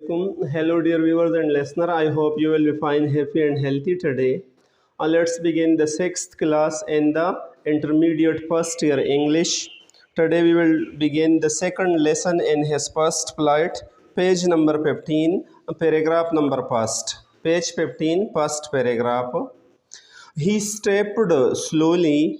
alaikum. Hello, dear viewers and listener. I hope you will be fine, happy, and healthy today. Let's begin the sixth class in the intermediate first year English. Today we will begin the second lesson in his first flight, page number 15, paragraph number first. Page 15, first paragraph. He stepped slowly.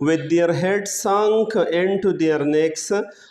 with their heads sunk into their necks,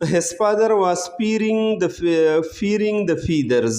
His father was fearing the feathers,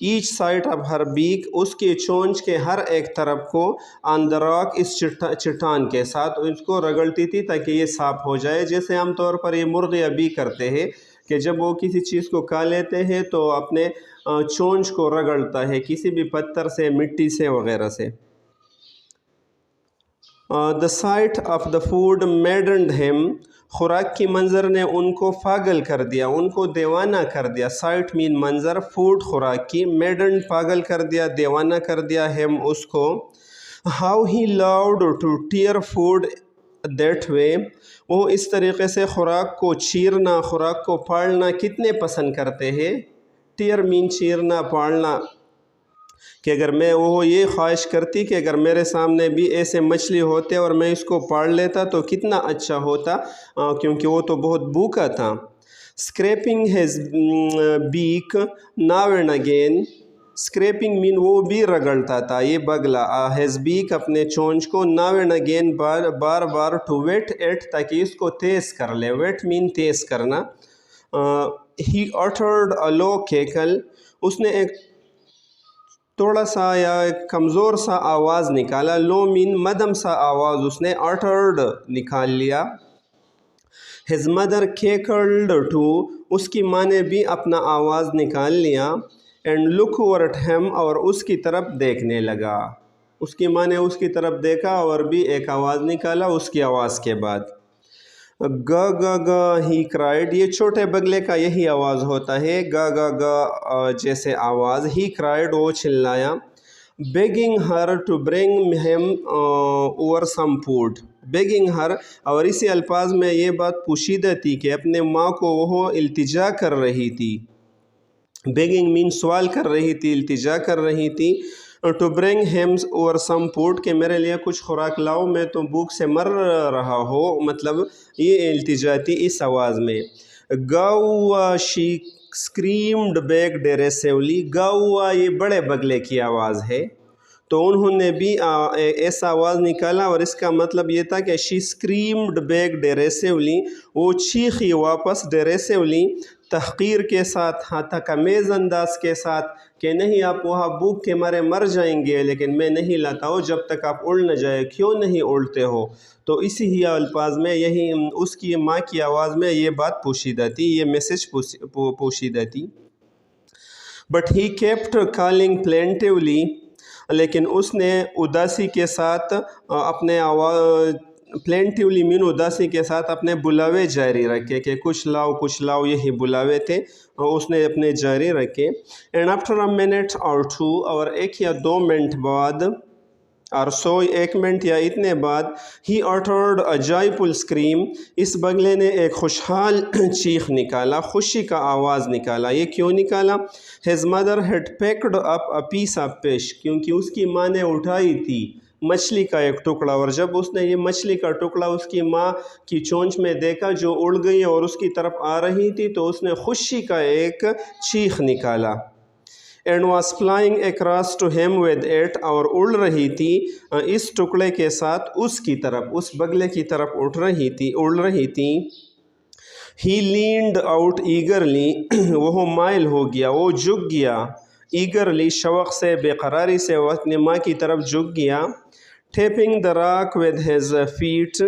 each side of her back, اس کی چونچ کے ہر ایک طرف کو، آن دا rock, اس چٹان کے ساتھ اس کو رگڑتی تھی تاکہ یہ صاف ہو جائے، جیسے عام طور پر یہ مرغ یا بی کرتے ہیں کہ جب وہ کسی چیز کو کھا لیتے ہیں تو اپنے چونچ کو رگڑتا ہے کسی بھی پتھر سے، مٹی سے وغیرہ سے۔ The sight of the food maddened him، خوراک کی منظر نے ان کو پاگل کر دیا، ان کو دیوانہ کر دیا۔ سائٹ مین منظر، فوڈ خوراک کی، میڈنڈ پاگل کر دیا، دیوانہ کر دیا، ہم اس کو۔ How he loved to tear food that way، وہ اس طریقے سے خوراک کو چیرنا، خوراک کو پھاڑنا کتنے پسند کرتے ہیں۔ ٹیئر مین چیرنا، پھاڑنا، کہ اگر میں وہ یہ خواہش کرتی کہ اگر میرے سامنے بھی ایسے مچھلی ہوتے اور میں اس کو پاڑ لیتا تو کتنا اچھا ہوتا، کیونکہ وہ تو بہت بھوکا تھا۔ Scraping his beak now and again, scraping مین وہ بھی رگڑتا تھا، یہ بگلا، ہیز بیک اپنے چونچ کو، ناو اینڈ اگین بار بار، ٹو ویٹ ایٹ تاکہ اس کو تیز کر لے، ویٹ مین تیز کرنا۔ ہی اٹرڈ اے لو کیکل، اس نے ایک تھوڑا سا یا ایک کمزور سا آواز نکالا، لو مین مدھم سا آواز اس نے اٹرڈ نکال لیا۔ ہز مدر کیکلڈ ٹو، اس کی ماں نے بھی اپنا آواز نکال لیا، and look over at him, اور اس کی طرف دیکھنے لگا، اس کی ماں نے اس کی طرف دیکھا اور بھی ایک آواز نکالا اس کی آواز کے بعد۔ گا گا گا ہی کرائڈ، یہ چھوٹے بگلے کا یہی آواز ہوتا ہے، گا گا گا جیسے آواز، ہی کرائڈ وہ چلایا، begging her to bring him over some food, begging her, اور اسی الفاظ میں یہ بات پوشیدہ تھی کہ اپنے ماں کو وہ التجا کر رہی تھی، بیگنگ مین سوال کر رہی تھی، التجا کر رہی تھی، to bring him over some food, کہ میرے لیے کچھ خوراک لاؤ، میں تو بھوک سے مر رہا ہو، مطلب یہ التجا تھی اس آواز میں۔ گاؤ شی اسکریمڈ بیک ڈیریسیولی، گاؤ یہ بڑے بگلے کی آواز ہے، تو انہوں نے بھی ایسا آواز نکالا، اور اس کا مطلب یہ تھا کہ شی اسکریمڈ بیک ڈیریسیولی، وہ چیخی واپس، ڈیریسیولی تحقیر کے ساتھ، تکمیز انداز کے ساتھ، کہ نہیں آپ وہاں بھوک کے مارے مر جائیں گے لیکن میں نہیں لاتا ہوں جب تک آپ اڑ نہ جائے، کیوں نہیں اڑتے ہو، تو اسی ہی الفاظ میں یہی اس کی ماں کی آواز میں یہ بات پوشیدہ تھی، یہ میسج پوشیدہ تھی۔ بٹ ہی کیپٹ کالنگ پلینٹیولی، لیکن اس نے اداسی کے ساتھ اپنے آواز، پلینٹیولی مین اداسی کے ساتھ اپنے بلاوے جاری رکھے، کہ کچھ لاؤ کچھ لاؤ، یہی بلاوے تھے، اس نے اپنے جاری رکھے۔ اینڈ آفٹر اے منٹ اور ٹو، اور ایک یا دو منٹ بعد، اور سو ایک منٹ یا اتنے بعد، ہی اٹرڈ اے جوائے فل اسکریم، اس بگلے نے ایک خوشحال چیخ نکالا، خوشی کا آواز نکالا۔ یہ کیوں نکالا؟ His mother had picked up a piece of fish, کیونکہ اس کی ماں نے اٹھائی تھی مچھلی کا ایک ٹکڑا، اور جب اس نے یہ مچھلی کا ٹکڑا اس کی ماں کی چونچ میں دیکھا جو اڑ گئی اور اس کی طرف آ رہی تھی، تو اس نے خوشی کا ایک چیخ نکالا۔ And was flying across to him with it, اور اڑ رہی تھی اس ٹکڑے کے ساتھ اس کی طرف، اس بگلے کی طرف اڑ رہی تھی۔ ہی لینڈ آؤٹ ایگرلی، وہ مائل ہو گیا، وہ جھک گیا، ایگرلی شوق سے، بے قراری سے، وہ اپنی ماں کی طرف جھک گیا۔ Tapping the rock with his feet,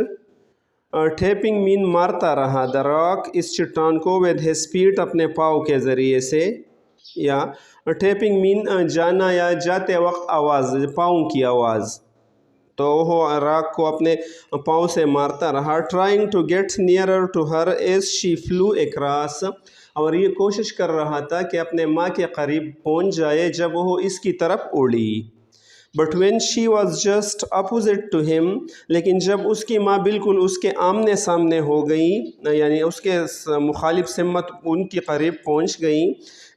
tapping مین مارتا رہا، دا راک اس چٹان کو، ود ہیز فیٹ اپنے پاؤں کے ذریعے سے، یا ٹیپنگ مین جانا یا جاتے وقت آواز، پاؤں کی آواز، تو وہ راک کو اپنے پاؤں سے مارتا رہا۔ Trying to get nearer to her as she flew across, اور یہ کوشش کر رہا تھا کہ اپنے ماں کے قریب پہنچ جائے جب وہ اس کی طرف اڑی۔ But when she was just opposite to him, لیکن جب اس کی ماں بالکل اس کے آمنے سامنے ہو گئی، یعنی اس کے مخالف سمت ان کی قریب پہنچ گئی،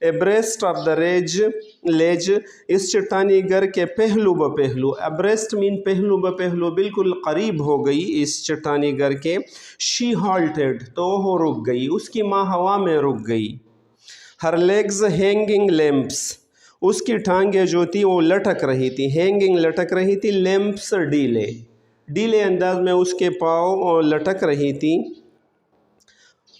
ایبریسٹ آف دا لیج، اس چٹانی گر کے پہلو بپہلو، ایبریسٹ مین پہلو بپہلو، بالکل قریب ہو گئی اس چٹانی گر کے، شی ہالٹیڈ، تو وہ رک گئی، اس کی ماں ہوا میں رک گئی۔ ہر لیگز ہینگنگ لیمپس، اس کی ٹانگیں جو تھی وہ لٹک رہی تھی، ہینگنگ لٹک رہی تھی، لیمپس ڈیلے انداز میں اس کے پاؤں لٹک رہی تھی۔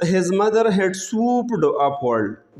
His mother had swooped upward,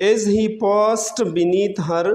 As he passed beneath her,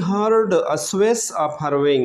heard a swish of her wing,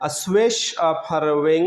a swish of her wing,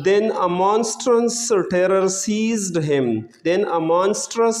Then a monstrous terror seized him, then a monstrous,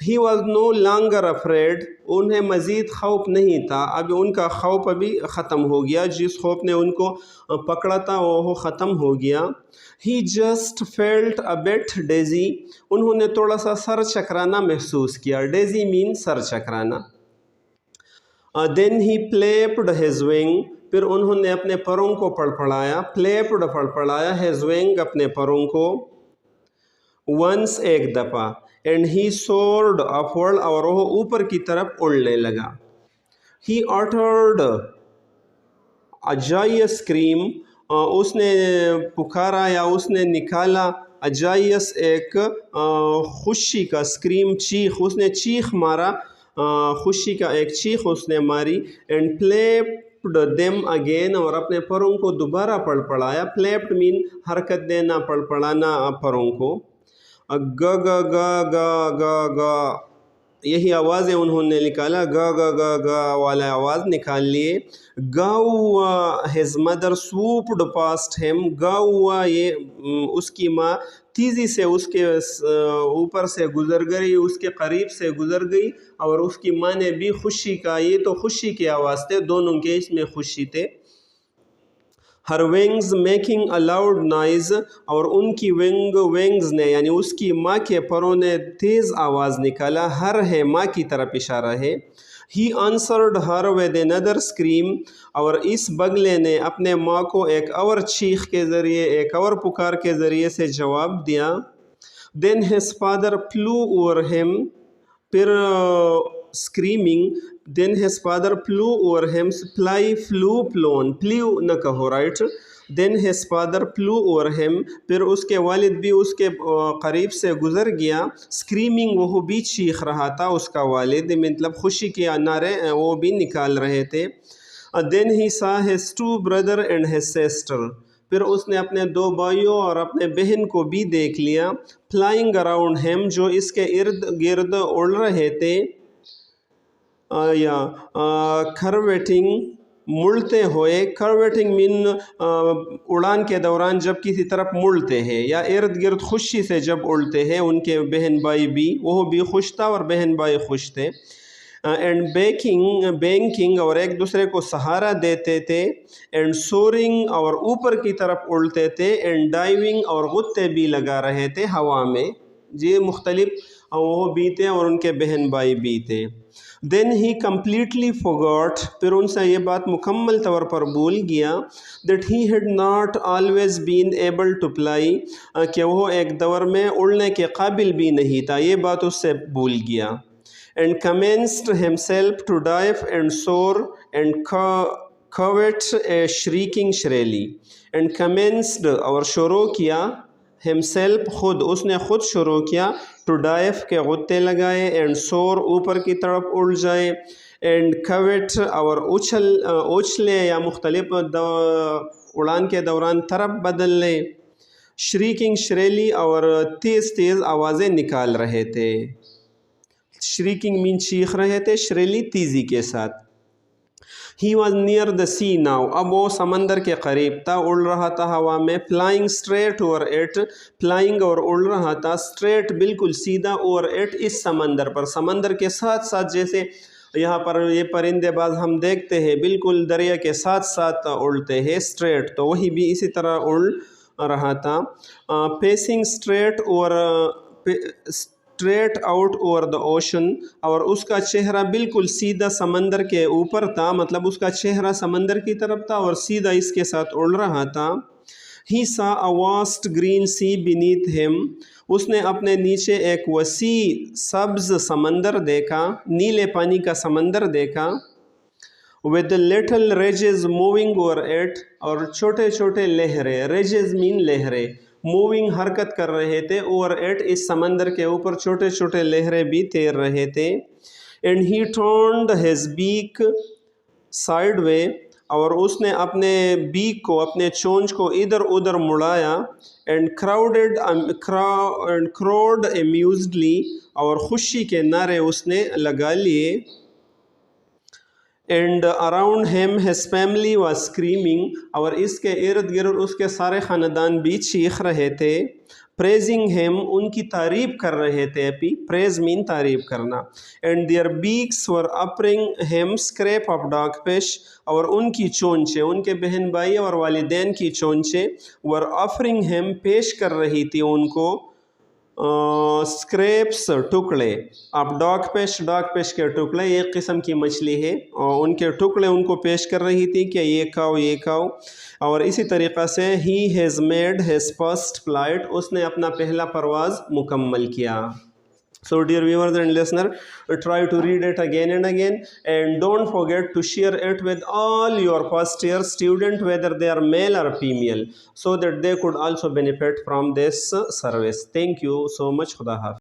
He was no longer afraid. انہیں مزید خوف نہیں تھا. اب ان کا خوف ابھی ختم ہو گیا. جس خوف نے ان کو پکڑا تھا وہ ختم ہو گیا. He just felt a bit dizzy. انہوں نے تھوڑا سا سر چکرانا محسوس کیا. Dizzy means sir چکرانا. Then he flapped his wing. پھر انہوں نے اپنے پروں کو پڑپڑایا. Flapped پڑپڑایا. His wing اپنے پروں کو. Once ایک دفعہ. And he soared upward. اور وہ اوپر کی طرف اڑنے لگا. He uttered a joyous scream. اس نے پکارا یا اس نے نکالا a joyous ایک خوشی کا scream چیخ. اس نے چیخ مارا. خوشی کا ایک چیخ اس نے ماری. And flapped them again. اور اپنے پروں کو دوبارہ پڑپڑایا. flapped mean حرکت دینا, پڑپڑانا پروں کو. گا گا گا گا گا گا یہی آوازیں انہوں نے نکالا. گا گا گا گا والا آواز نکال لیے. گاؤ his mother swooped past him. گاؤ یہ اس کی ماں تیزی سے اس کے اوپر سے گزر گئی, اس کے قریب سے گزر گئی. اور اس کی ماں نے بھی خوشی کا, یہ تو خوشی کی آواز تھے, دونوں کے اس میں خوشی تھے. Her wings making a loud noise. اور ان کی wings نے یعنی اس کی ماں کے پروں نے تیز آواز نکالا. ہر ہے ماں کی طرف اشارہ ہے. He answered her with another scream. اور اس بگلے نے اپنے ماں کو ایک اور چیخ کے ذریعے, ایک اور پکار کے ذریعے سے جواب دیا. Then his father flew over him. پھر screaming. Then his father flew over him. Fly, flew, flown. Flew نہ کہو, right? Then his father flew over him. پھر اس کے والد بھی اس کے قریب سے گزر گیا. Screaming وہ بھی چیخ رہا تھا اس کا والد, مطلب خوشی کے نعرے وہ بھی نکال رہے تھے. Then he saw his two brother and his sister. پھر اس نے اپنے دو بھائیوں اور اپنے بہن کو بھی دیکھ لیا. Flying around him. جو اس کے ارد گرد اڑ رہے تھے. یا curvating مڑتے ہوئے. curvating mean اڑان کے دوران جب کسی طرف مڑتے ہیں یا ارد گرد خوشی سے جب اڑتے ہیں. ان کے بہن بھائی بھی, وہ بھی خوش تھا اور بہن بھائی خوش تھے. اینڈ بینکنگ اور ایک دوسرے کو سہارا دیتے تھے. اینڈ سورنگ اور اوپر کی طرف اڑتے تھے. اینڈ ڈائیونگ اور غطے بھی لگا رہے تھے ہوا میں. یہ مختلف وہ بھی تھے اور ان کے بہن بھائی بھی تھے. Then he completely forgot. پھر ان سے یہ بات مکمل طور پر بھول گیا. That he had not always been able to fly. کہ وہ ایک دور میں اڑنے کے قابل بھی نہیں تھا, یہ بات اس سے بھول گیا. And commenced himself to dive and soar and covet shrieking shrilly. And commenced اور شروع کیا. himself خود, اس نے خود شروع کیا. to dive کے غطے لگائے. and soar اوپر کی طرف اڑ جائے. and covet اور اچھلے یا مختلف اڑان کے دوران طرف بدل لے. shrieking shrilly اور تیز تیز آوازیں نکال رہے تھے. shrieking mean چیخ رہے تھے, shrilly تیزی کے ساتھ. He was near the sea now. اب وہ سمندر کے قریب تھا, اڑ رہا تھا ہوا میں. Flying straight over it. Flying اور اڑ رہا تھا. Straight بالکل سیدھا, over it اس سمندر پر. سمندر کے ساتھ ساتھ, جیسے یہاں پر یہ پرندے باز ہم دیکھتے ہیں بالکل دریا کے ساتھ ساتھ اڑتے ہیں straight, تو وہی بھی اسی طرح اڑ رہا تھا. Facing straight out over the ocean. اور اس کا چہرہ بالکل سیدھا سمندر کے اوپر تھا, مطلب اس کا چہرہ سمندر کی طرف تھا اور سیدھا اس کے ساتھ اڑ رہا تھا. He saw a vast green sea beneath him. اس نے اپنے نیچے ایک وسیع سبز سمندر دیکھا, نیلے پانی کا سمندر دیکھا. With the little ridges moving over it. اور چھوٹے چھوٹے لہریں, ridges mean لہریں, موونگ حرکت کر رہے تھے. اوور ایٹ اس سمندر کے اوپر چھوٹے چھوٹے لہریں بھی تیر رہے تھے. And he turned his back sideways. اور اس نے اپنے بیک کو, اپنے چونچ کو ادھر ادھر مڑایا. And crowd امیوزڈلی. اور خوشی کے نعرے اس نے لگا لیے. And around him his family was screaming. اور اس کے ارد گرد اس کے سارے خاندان بھی چیخ رہے تھے. praising him, ان کی تعریف کر رہے تھے. اپی praise mean تعریف کرنا. And their beaks were offering him scrape of dogfish, اور ان کی چونچیں, ان کے بہن بھائی اور والدین کی چونچیں were offering him, پیش کر رہی تھی ان کو اسکریپس, ٹکڑے. اب ڈاگ فش کے ٹکڑے ایک قسم کی مچھلی ہے, اور ان کے ٹکڑے ان کو پیش کر رہی تھی کہ یہ کھاؤ. اور اسی طریقہ سے he has made his first flight, اس نے اپنا پہلا پرواز مکمل کیا. So dear viewers and listener, try to read it again and again, and don't forget to share it with all your first year students, whether they are male or female, so that they could also benefit from this service. Thank you so much. Khuda Hafiz.